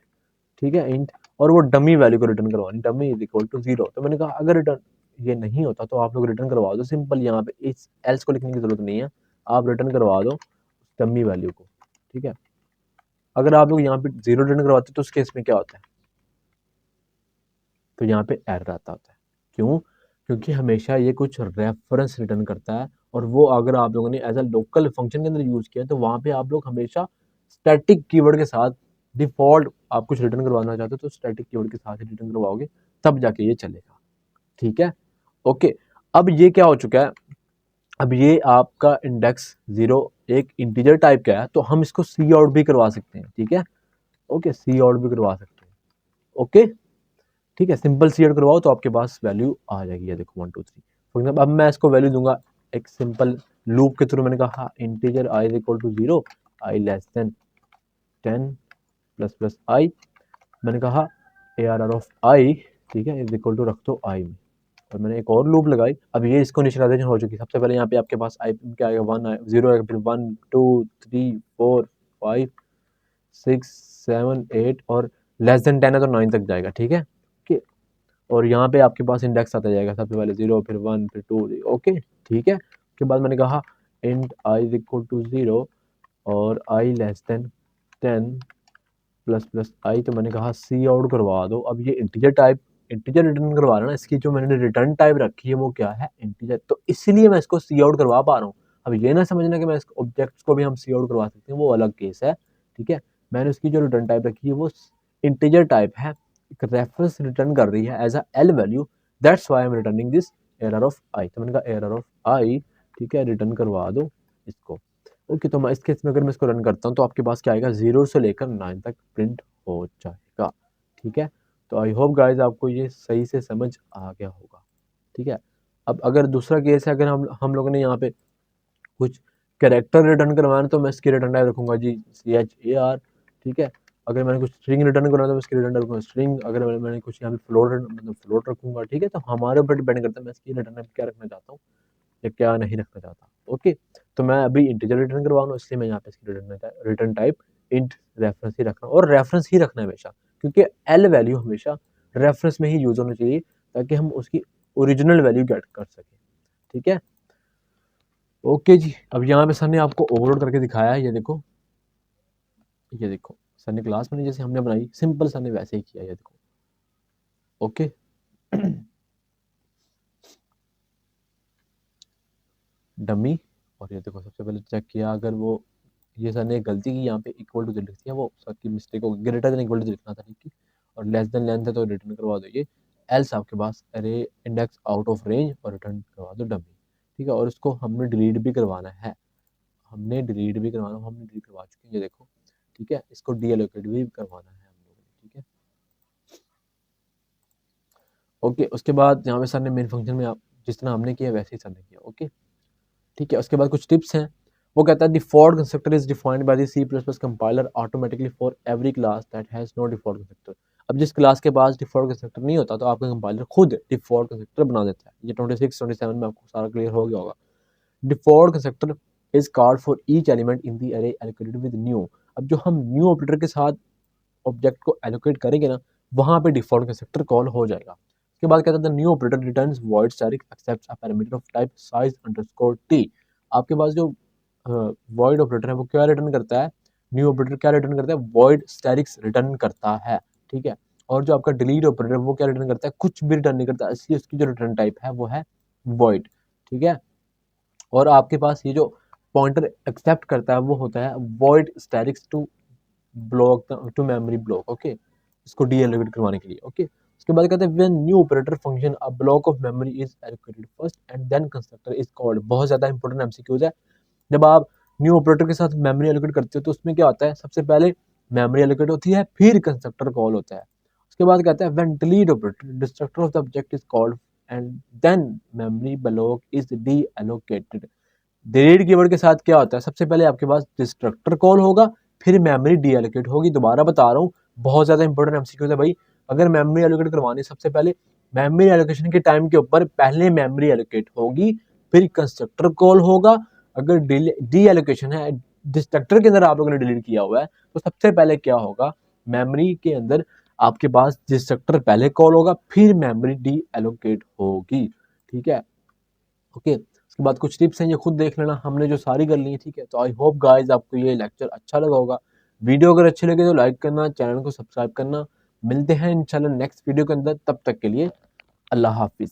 [SPEAKER 1] ठीक है, इंट, और वो डमी वैल्यू को रिटर्न करवानी, डमी इज इक्वल टू 0। तो मैंने कहा अगर रिटर्न ये नहीं होता तो आप लोग रिटर्न करवा दो सिंपल, यहाँ पे इस एल्स को लिखने की जरूरत नहीं है, आप रिटर्न करवा दो डमी वैल्यू को, ठीक है। अगर आप लोग यहाँ पे 0 रिटर्न करवाते तो उस केस में क्या होता है, तो यहाँ पे एरर आता होता है। क्यों? क्योंकि हमेशा ये कुछ रेफरेंस रिटर्न करता है, और वो अगर आप लोगों ने एज अ लोकल फंक्शन के अंदर यूज किया तो वहाँ पे आप लोग हमेशा स्टैटिक कीवर्ड के साथ डिफॉल्ट, आप कुछ रिटर्न करवाना चाहते हो तो स्टैटिक कीवर्ड के साथ ही रिटर्न करवाओगे, तब जाके ये चलेगा, ठीक है। ओके, अब ये क्या हो चुका है, अब ये आपका इंडेक्स 0 एक इंटीजर टाइप का है, तो हम इसको सी आउट भी करवा सकते हैं, ठीक है। ओके, सी आउट भी करवा सकते हैं, ओके, ठीक है। सिंपल सी आउट करवाओ तो आपके पास वैल्यू आ जाएगी, ये देखो 1 2 3 फॉर एग्जाम्पल। अब मैं इसको वैल्यू दूंगा एक सिंपल लूप के थ्रू, मैंने कहा integer i is equal to 0, i less than 10 plus plus i, मैंने कहा A R R of i, ठीक है, इज इक्वल टू रख दो आई में, और मैंने एक और लूप लगाई। अब ये इसको इनिशियलाइजेशन हो चुकी है। सबसे पहले यहाँ पे आपके पास आई क्या आएगा, 1 0 आएगा, फिर 1 2 3 4 5 6 7 8 और लेस देन 10 है तो 9 तक जाएगा, ठीक है। और यहाँ पे आपके पास इंडेक्स आता जाएगा, सबसे पहले 0 फिर 1 फिर 2, ओके, ठीक है। उसके बाद मैंने कहा int I is equal to 0 और I less than 10 plus plus I, तो मैंने कहा सी आउट करवा दो। अब ये इंटीजर टाइप, इंटीजर रिटर्न करवा रहा है ना, इसकी जो मैंने रिटर्न टाइप रखी है वो क्या है, इंटीजर, तो इसलिए मैं इसको सी आउट करवा पा रहा हूँ। अब ये ना समझना कि मैं इसको ऑब्जेक्ट्स को भी हम सी आउट करवा सकते हैं, वो अलग केस है, ठीक है। मैंने उसकी जो रिटर्न टाइप रखी है वो इंटीजर टाइप है, एक रेफरेंस रिटर्न कर रही है as a L value, that's why I am returning this error of i. तो मैंने कहा एरर ऑफ आई, ठीक है, रिटर्न करवा दो इसको, ओके। तो मैं इस केस में अगर मैं इसको रन करता हूँ तो आपके पास क्या आएगा, 0 से लेकर 9 तक प्रिंट हो जाएगा, ठीक है। तो आई होप गाइज आपको ये सही से समझ आ गया होगा, ठीक है। अब अगर दूसरा केस है, अगर हम लोगों ने यहाँ पे कुछ कैरेक्टर रिटर्न करवाना तो मैं इसकी रिटर्न टाइप रखूंगा जी CHAR, ठीक है। अगर मैंने कुछ स्ट्रिंग रिटर्न करना तो मैं इसकी रिटर्न टाइप रखूंगा स्ट्रिंग, अगर मैंने कुछ यहाँ पे फ्लोट मतलब फ्लोट रखूंगा, ठीक है। तो हमारे ऊपर डिपेंड करता है मैं इसकी रिटर्न टाइप क्या रखना चाहता हूँ या क्या नहीं रखना चाहता, ओके। तो मैं अभी इंटीजर रिटर्न करवा रहा हूँ, इसलिए मैं यहाँ पे इसकी रिटर्न टाइप इंट रेफरेंस ही रखना, और रेफरेंस ही रखना है हमेशा, क्योंकि एल वैल्यू हमेशा रेफरेंस में ही यूज होनी चाहिए ताकि हम उसकी ओरिजिनल वैल्यू गेट कर सकें, ठीक है। ओके जी, अब यहाँ पे सर ने आपको ओवरलोड करके दिखाया है, ये देखो, ये देखो सर ने क्लास में जैसे हमने बनाई सिंपल सर ने वैसे ही किया, ये देखो, ओके। डमी, और ये देखो सबसे पहले चेक किया, अगर वो ये सर ने एक गलती की यहाँ पे इक्वल टू लिख दिया, वो सर की मिस्टेक हो, ग्रेटर देन इक्वल टू लिखना था, ठीक है। और लेस देन लेंथ है तो रिटर्न करवा दो ये, एल्स आपके पास अरे इंडेक्स आउट ऑफ रेंज और रिटर्न करवा दो डमी, ठीक है। और इसको हमने डिलीट भी करवाना है, हमने डिलीट भी करवाना, हमने डिलीट करवा चुके हैं, ये देखो, ठीक है। इसको डीएलोकेट भी करवाना है हम लोगों ने, ठीक है, ओके। उसके बाद यहाँ पे सर ने मेन फंक्शन में आप जिस तरह हमने किया वैसे ही सर ने किया, ओके, ठीक है। उसके बाद कुछ टिप्स हैं, वो कहता है default constructor is defined by the C++ compiler automatically for every class that has no default constructor. अब जिस क्लास के पास डिफॉल्ट कंस्ट्रक्टर नहीं होता तो आपका कंपाइलर खुद डिफॉल्ट कंस्ट्रक्टर बना देता है। ये 26 27 में आपको सारा क्लियर हो गया होगा। Default constructor is called for each element in the अरे एलोकेटेड विद न्यू। अब जो हम न्यू ऑपरेटर के साथ ऑब्जेक्ट को एलोकेट करेंगे ना, वहां पे डिफॉल्ट कंस्ट्रक्टर कॉल हो जाएगा। उसके बाद कहता है the new operator returns void static accepts a parameter of type size underscore T. आपके पास जो वॉइड ऑपरेटर है वो क्या रिटर्न करता है, न्यू ऑपरेटर क्या रिटर्न करता है, वॉइड स्टैटिक्स रिटर्न करता है, ठीक है। और जो आपका डिलीट ऑपरेटर वो क्या रिटर्न करता है, कुछ भी रिटर्न नहीं करता, इसलिए उसकी जो रिटर्न टाइप है वो है वॉइड, ठीक है। और आपके पास ये जो पॉइंटर एक्सेप्ट करता है वो होता है void statics to block to memory block, okay, इसको डीएलोकेट करवाने के लिए, ओके। उसके बाद कहते हैं when new operator function a block of memory is allocated first and then constructor is called. बहुत ज्यादा इंपॉर्टेंट एमसीक्यूज है। जब आप न्यू ऑपरेटर के साथ मेमोरी एलोकेट करते हो तो उसमें क्या होता है, सबसे पहले मेमोरी एलोकेट होती है फिर कंस्ट्रक्टर कॉल होता है। उसके बाद कहता है when delete operator destructor of the object is called and then memory block is deallocated. Delete keyword के साथ क्या होता है, सबसे पहले आपके पास डिस्ट्रक्टर कॉल होगा, फिर मेमोरी डी एलोकेट होगी। दोबारा बता रहा हूँ, बहुत ज्यादा इंपॉर्टेंट एमसीक्यू है भाई। अगर मेमोरी एलोकेट करवानी, सबसे पहले मेमोरी एलोकेशन के टाइम के ऊपर पहले मेमोरी एलोकेट होगी, फिर कंस्ट्रक्टर कॉल होगा। अगर डी एलोकेशन है, डिस्ट्रक्टर के अंदर आप लोगों ने डिलीट किया हुआ है, तो सबसे पहले क्या होगा, मेमोरी के अंदर आपके पास डिस्ट्रक्टर पहले कॉल होगा, फिर मेमोरी डी एलोकेट होगी। ठीक है, ओके। उसके बाद कुछ टिप्स हैं, ये खुद देख लेना, हमने जो सारी कर ली है। ठीक है, तो आई होप गाइस आपको ये लेक्चर अच्छा लगा होगा। वीडियो अगर अच्छी लगे तो लाइक करना, चैनल को सब्सक्राइब करना। मिलते हैं इंशाल्लाह नेक्स्ट वीडियो के अंदर, तब तक के लिए अल्लाह हाफिज।